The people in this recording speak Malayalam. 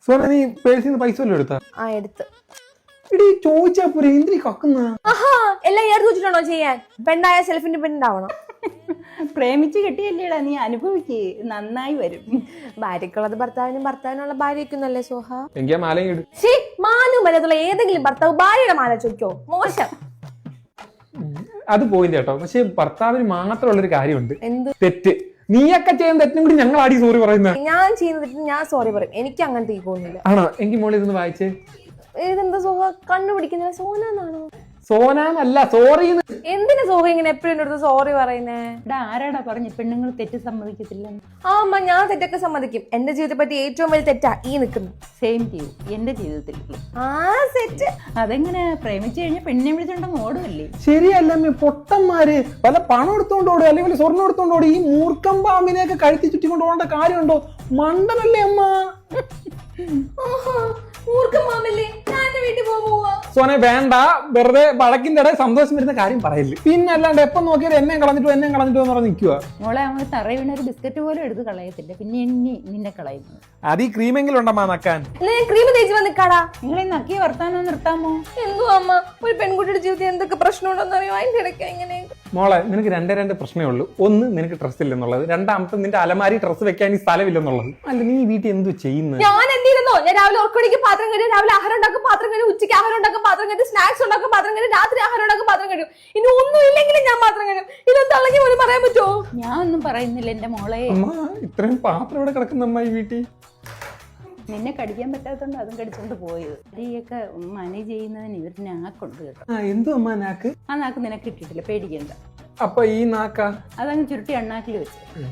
സോന നീ പേഴ്സിൽ നിന്ന് പൈസ വല്ലതും എടുത്താ? ആ എടുത്ത്. എടി ചോദിച്ചാ പോരെ, എന്തിനീ കക്കുന്ന? ആഹാ എല്ലാം ഏത് വെച്ചിട്ടാണോ ചെയ്യാൻ? പെണ്ണായ സെൽഫ് ഇൻഡിപെൻഡന്റ് ആവണം. പ്രേമിച്ച് കെട്ടിയല്ലേടാ, നീ അനുഭവിക്ക്, നന്നായി വരും. ഭാര്യക്കുള്ളത് ഭർത്താവിനും ഭർത്താവിനുള്ള ഭാര്യയ്ക്കുന്നല്ലേ സോഹ. എനിക്ക് മാലയും ഇട്. ശരി മാനും മര്യാദയുള്ള ഏതെങ്കിലും ഭർത്താവ് ഭാര്യയുടെ മാല ചോദിക്കോ? മോശം. അത് പോയിന്റ് കേട്ടോ. പക്ഷെ ഭർത്താവിന് മാത്രമുള്ളൊരു കാര്യമുണ്ട്. എന്ത് തെറ്റ്? നീയൊക്കെ ചെയ്യുന്ന തെറ്റിനും കൂടി ഞങ്ങൾ ആടി സോറി പറയുന്നത്. ഞാൻ ചെയ്യുന്ന ഞാൻ സോറി പറയും. എനിക്ക് അങ്ങനത്തെ ഈഗോന്നില്ല. ആണോ? എങ്കിൽ മോളെ ഇതൊന്ന് വായിച്ചേ. ഇതെന്താ സോഹ കണ്ടുപിടിക്കുന്നില്ല? സോനാന്നാണോ? സോനാന്നല്ല, സോറി. എന്തിനാ സോഹ ഇങ്ങനെ എപ്പോഴും എന്റെ അടുത്ത് സോറി പറയുന്നേ? ആരാടാ പറഞ്ഞു പെണ്ണുങ്ങൾ തെറ്റ് സമ്മതിക്കത്തില്ല? ആ അമ്മ ഞാൻ തെറ്റൊക്കെ സമ്മതിക്കും. എന്റെ ജീവിതത്തെ പറ്റി ഏറ്റവും വലിയ തെറ്റാ ഈ നിൽക്കുന്നു. സെയിം ചെയ്യും എന്റെ ജീവിതത്തിൽ. ആ സെറ്റ്. അതെങ്ങനെ പ്രേമിച്ചു കഴിഞ്ഞാൽ പെണ്ണിനെ വിളിച്ചോണ്ടങ്ങ് ഓടുമല്ലേ? ശരിയല്ലമ്മേ, പൊട്ടന്മാര് വല്ല പണം എടുത്തോണ്ട് ഓടുക അല്ലെങ്കിൽ സ്വർണ്ണം എടുത്തോണ്ട് ഓടുക. ഈ മൂർഖം പാമ്പിനെയൊക്കെ കഴുത്തി ചുറ്റിക്കൊണ്ട് ഓടേണ്ട കാര്യമുണ്ടോ? മണ്ടനല്ലേ അമ്മ? സോനെ വേണ്ട, വെറുതെ വഴക്കിന്റെ ഇടയിൽ സന്തോഷം വരുന്ന കാര്യം പറയില്ല. പിന്നെ അല്ലാണ്ട് എപ്പം നോക്കിയാലും എന്നെ കളഞ്ഞിട്ടു എന്ന് പറഞ്ഞ് നിൽക്കുക. മോളെ അവന് തറ വീണ ഒരു ബിസ്ക്കറ്റ് പോലും എടുത്ത് കളയത്തില്ല, പിന്നെ നിന്നെ കളയുന്നു. അത് ഈ ക്രീമെങ്കിലും ഉണ്ടമ്മ നക്കാൻ. ക്രീം തേച്ച് വന്നിക്കാടാ. നിങ്ങളെ നക്കി വർത്താനോ നിർത്താമോ? എന്തോ അമ്മ, ഒരു പെൺകുട്ടിയുടെ ജീവിതത്തിൽ എന്തൊക്കെ പ്രശ്നമുണ്ടെന്ന് അറിയോ? അതിന്റെ ഇടയ്ക്ക് എങ്ങനെ? മോളെ നിനക്ക് രണ്ട് പ്രശ്നമേ ഉള്ളൂ. ഒന്ന്, നിനക്ക് ഡ്രസ് ഇല്ലെന്നുള്ളത്. രണ്ടാമത്തെ, നിന്റെ അലമാരി ഡ്രസ് വെക്കാൻ ഈ സ്ഥലമില്ലെന്നുള്ളത്. അല്ല നീ വീട്ടിൽ എന്തു ചെയ്യുന്നത്? ഞാൻ എന്തിരുന്നോ? ഞാൻ രാവിലെ ഉറക്കടിക്ക് പാത്രം കഴിയും, രാവിലെ ആഹാരം ഉണ്ടാക്കും പാത്രം കഴിയും, ഉച്ചയ്ക്ക് ആഹാരം ഉണ്ടാക്കും പാത്രം കഴിയും, സ്നാക്സ് ഉണ്ടാക്കും പാത്രം കഴിയും, രാത്രി ആഹാരം ഉണ്ടാക്കും പാത്രം കഴിയും. ഇനി ഒന്നും ഇല്ലെങ്കിലും ഞാൻ പാത്രം കഴിയും. ഇതെന്താണെങ്കിൽ പോലും പറയാൻ പറ്റുമോ? ഞാൻ ഒന്നും പറയുന്നില്ല എന്റെ മോളെ. അമ്മ ഇത്രയും പാത്രം ഇവിടെ കിടക്കുന്ന അമ്മ ഈ വീട്ടിൽ. നിന്നെ കടിക്കാൻ പറ്റാത്തോണ്ട് അതും കടിച്ചോണ്ട് പോയത്. അരിയൊക്കെ മാനേജ് ചെയ്യുന്നതിന് ഇവര് നാക്കുണ്ട് കേട്ടോ. എന്തോ അമ്മ നാക്ക്? ആ നാക്ക് നിനക്ക് കിട്ടിയിട്ടില്ല, പേടിക്കണ്ട. അപ്പൊ ഈ നാക്ക അതങ്ങ് ചുരുട്ടി അണ്ണാക്കിൽ വെച്ചു.